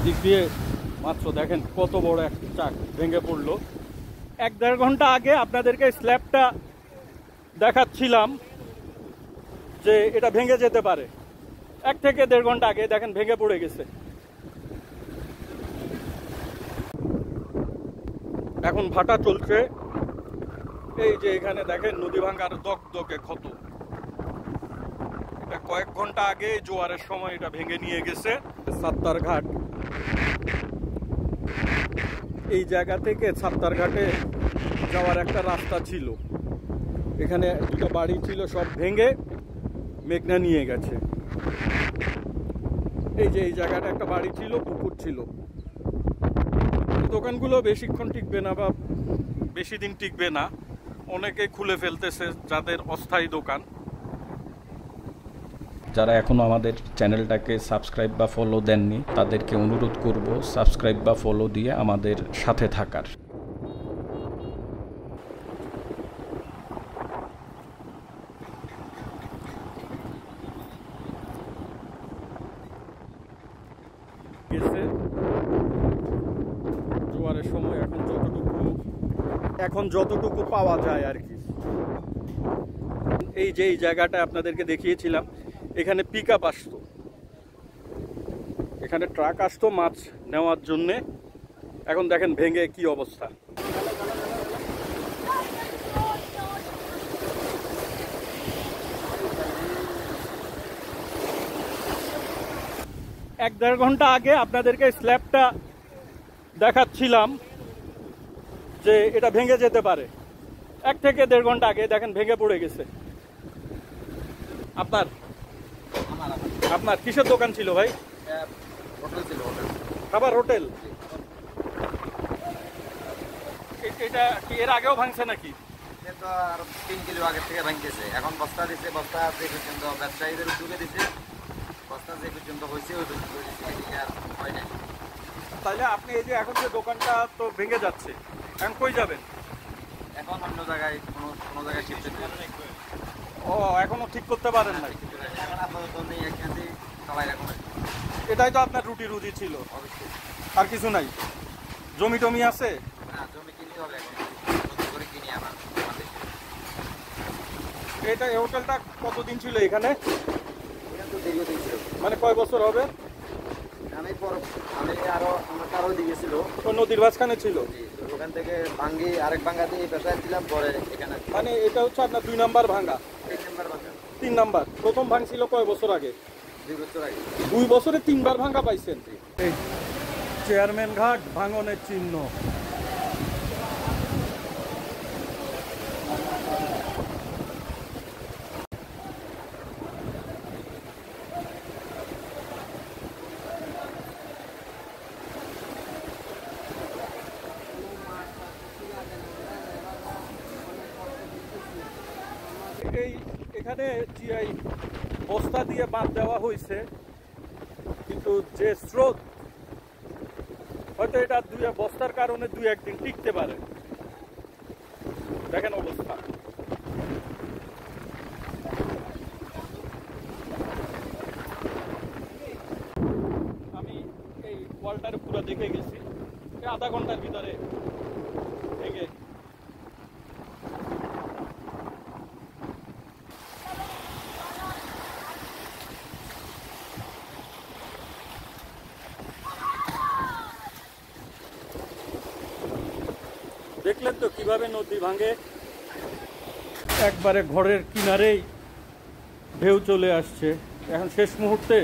এদিক দিয়ে মাত্র দেখেন কত বড় একটা চাক ভেঙে পড়লো। 1-1.5 ঘন্টা আগে আপনাদেরকে স্ল্যাবটা দেখাচ্ছিলাম যে এটা ভেঙে যেতে পারে। 1 থেকে 1.5 ঘন্টা আগে দেখেন ভেঙে পড়ে গেছে। এখন ভাটা চলছে। এই যে এখানে দেখেন নদী ভাঙ্গার দগদগে ক্ষত। এটা কয়েক ঘন্টা আগে জোয়ারের সময় এটা ভেঙে নিয়ে গেছে। সাত্তার ঘাট, এই জায়গা থেকে সাত্তার ঘাটে যাওয়ার একটা রাস্তা ছিল। এখানে দুটো বাড়ি ছিল, সব ভেঙে মেঘনা নিয়ে গেছে। এই যে এই জায়গাটা একটা বাড়ি ছিল, পুকুর ছিল। দোকানগুলো বেশিক্ষণ টিকবে না বা বেশি দিন টিকবে না, অনেকে খুলে ফেলতেছে যাদের অস্থায়ী দোকান। যারা এখনও আমাদের চ্যানেলটাকে সাবস্ক্রাইব বা ফলো দেননি তাদেরকে অনুরোধ করব সাবস্ক্রাইব বা ফলো দিয়ে আমাদের সাথে থাকার। জোয়ারের সময় এখন যতটুকু পাওয়া যায় আর কি। এই যে এই জায়গাটা আপনাদেরকে দেখিয়েছিলাম, এখানে পিক আপ আসতো, এখানে ট্রাক আসতো মাছ নেওয়ার জন্যে। এখন দেখেন ভেঙে কি অবস্থা। এক দেড় ঘন্টা আগে আপনাদেরকে স্ল্যাবটা দেখাচ্ছিলাম যে এটা ভেঙে যেতে পারে। 1 থেকে 1.5 ঘন্টা আগে দেখেন ভেঙে পড়ে গেছে। আপনার আপনার কিসের দোকান ছিল ভাই? হোটেল ছিল। খাবার হোটেল। এটা কি এর আগেও ভাঙছে নাকি? তো আর 3 কিলো আগে থেকে ভাঙতেছে। এখন বস্তা দিচ্ছে, বস্তা যে পর্যন্ত ব্যবসায়ীদের উদ্যোগে দিচ্ছে, বস্তা যে পর্যন্ত হয়েছে ওই পর্যন্ত আর হয় না। তাহলে আপনি এই যে এখন যে দোকানটা তো ভেঙে যাচ্ছে, এখন কই যাবেন? এখন অন্য জায়গায় কোনো জায়গায় শিফট করতে। ও এখনো ঠিক করতে পারেন নাই? এখন আপাতত নেই, এখানে সবাই এখন এটাই তো আপনার রুটি রুজি ছিল, অবশ্যই। আর কিছু নাই? জমি টমি আছে? না, জমি কিনতে হবে এখন, নতুন করে কিনি আমার। এটা এই হোটেলটা কতদিন ছিল এখানে? এটা তো দীর্ঘদিন ছিল। মানে কয় বছর হবে? আমি আরো আমার দিকে ছিল, তো নদীর মাঝখানে ছিল। ওখান থেকে ভাঙ্গি আরেক ভাঙ্গা দিয়ে পেশায় ছিলাম, পরে এখানে। মানে এটা হচ্ছে আপনার 2 নাম্বার ভাঙ্গা? 3 নাম্বার ভাঙ্গা। 3 নাম্বার। প্রথম ভাঙছিল কয় বছর আগে? 2 বছর আগে। 2 বছরে 3 বার ভাঙ্গা পাইছেন। এই চেয়ারম্যান ঘাট ভাঙনের চিহ্ন। এখানে জিআই বস্তা দিয়ে বাঁধ দেওয়া হয়েছে, কিন্তু যে স্রোত, হয়তো এটা বস্তার কারণে 2-1 দিন টিকতে পারে। দেখেন অবস্থা। আমি এই ওয়ালটার পুরো দেখে গেছি, আধা ঘন্টার ভিতরে ভেঙে। দেখলেন তো কিভাবে নদী ভাঙে। একবারে ঘরের কিনারেই ঢেউ চলে আসছে। এখন শেষ মুহূর্তে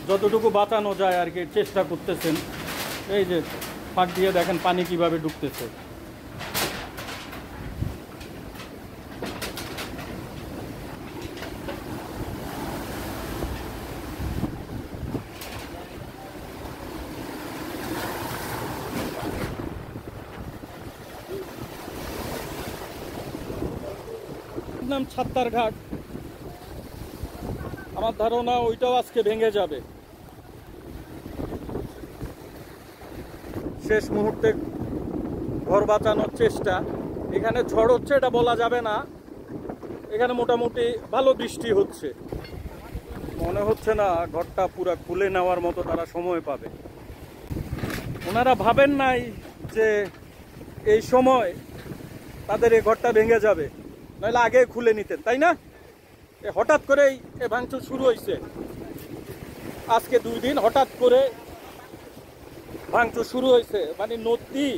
যতটুকু বাঁচানো যায় আর কি চেষ্টা করতেছেন। এই যে ফাঁক দিয়ে দেখেন পানি কিভাবে ঢুকতেছে। নাম সাত্তার ঘাট। আমার ধারণা ওইটাও আজকে ভেঙে যাবে। শেষ মুহূর্তে ঘর বাঁচানোর চেষ্টা। এখানে ঝড় হচ্ছে এটা বলা যাবে না, এখানে মোটামুটি ভালো বৃষ্টি হচ্ছে। মনে হচ্ছে না ঘরটা পুরো খুলে নেওয়ার মতো তারা সময় পাবে। ওনারা ভাবেন নাই যে এই সময় তাদের এই ঘরটা ভেঙে যাবে, নইলে আগে খুলে নিতেন, তাই না? হঠাৎ করেই এ ভাঙচুর শুরু হয়েছে। আজকে 2 দিন হঠাৎ করে ভাঙচুর শুরু হয়েছে, মানে নদী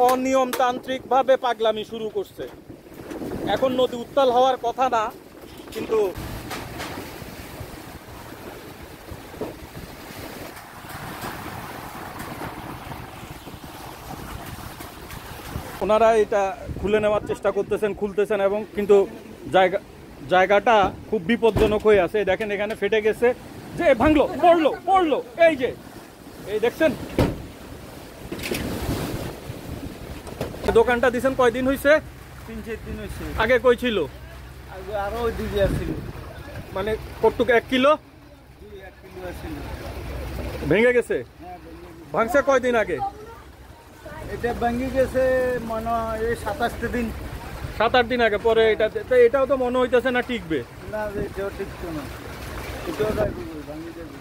অনিয়মতান্ত্রিক ভাবে পাগলামি শুরু করছে। এখন নদী উত্তাল হওয়ার কথা না, কিন্তু ওনারা এটা খুলে নেওয়ার চেষ্টা করতেছেন, খুলতেছেন, এবং কিন্তু জায়গাটা খুব বিপজ্জনক হয়ে আছে। দেখেন এখানে ফেটে গেছে, যে ভাঙলো, পড়লো, এই যে এই দেখছেন। দোকানটা দিছেন কয়দিন হয়েছে? 3-4 দিন হয়েছে। আগে কই ছিল? আগে আরো ওই দিকে আসছিল, মানে কতটুকু 1 কিলো 1 কিলো আসছিল। ভেঙে গেছে? ভাঙছে কয়দিন আগে? এটা ভেঙে গেছে মনে হয় এই 27 দিন, 7-8 দিন আগে। পরে এটাও তো মনে হইতেছে না টিকবে। না এটাও ঠিক না, এটাও ভেঙে যাবে।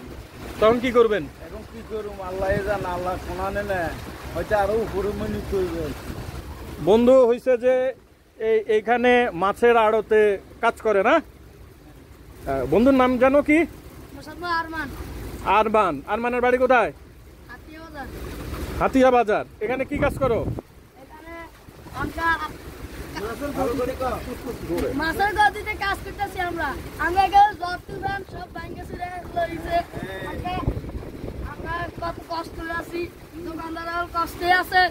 তখন কি করবেন? এখন কি করুম আল্লাহ জান, আল্লাহ শোনানে না, হয়তো আরো উপরে মনে করবে। বন্ধু হইছে যে এইখানে মাছের আড়তে কাজ করে না? বন্ধুর নাম জানো কি? আরমানের বাড়ি কোথায়? হাতিয়া বাজার। এখানে কি কাজ করো? মাছের গদিতে কাজ করতেছি আমরা। সব ব্যাংকে আমরা কত কষ্ট আছি, দোকানদাররাও কষ্টে আছে।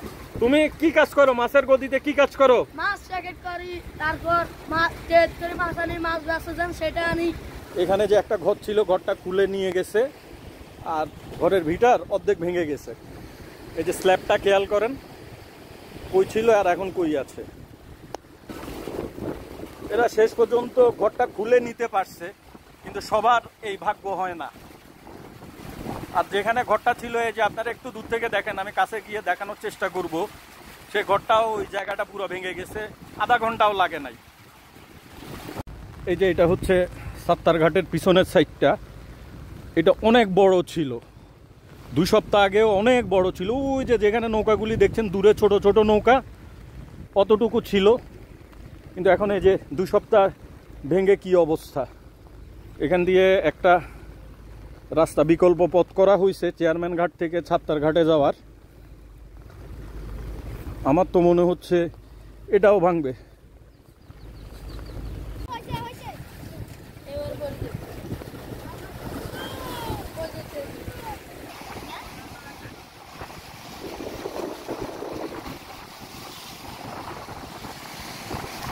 তুমি কি কাজ করো? মাছের গদিতে কি কাজ করো? মাছ প্যাকেট করি, তারপর মাছ আনি, মাছ ব্যবসা যান সেটা আনি। এখানে যে একটা ঘর ছিল, ঘরটা খুলে নিয়ে গেছে, আর ঘরের ভিটার অর্ধেক ভেঙে গেছে। এই যে স্ল্যাবটা খেয়াল করেন, কই ছিল আর এখন কই আছে। এরা শেষ পর্যন্ত ঘরটা খুলে নিতে পারছে, কিন্তু সবার এই ভাগ্য হয় না। আর যেখানে ঘরটা ছিল, এই যে আপনারা একটু দূর থেকে দেখেন, আমি কাছে গিয়ে দেখানোর চেষ্টা করব, সে ঘরটাও, ওই জায়গাটা পুরো ভেঙে গেছে, আধা ঘন্টাও লাগে নাই। এই যে এটা হচ্ছে সাত্তারঘাটের পিছনের সাইডটা, এটা অনেক বড় ছিল। 2 সপ্তাহ আগেও অনেক বড় ছিল। ওই যে যেখানে নৌকাগুলি দেখছেন দূরে, ছোট ছোট নৌকা, অতটুকু ছিল। কিন্তু এখন এই যে 2 সপ্তাহ ভেঙে কি অবস্থা। এখান দিয়ে একটা রাস্তা, বিকল্প পথ করা হয়েছে চেয়ারম্যান ঘাট থেকে ছাত্তার ঘাটে যাওয়ার। আমার তো মনে হচ্ছে এটাও ভাঙবে।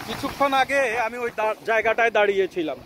কিছুক্ষণ আগে আমি ওই জায়গাটায় দাঁড়িয়েছিলাম।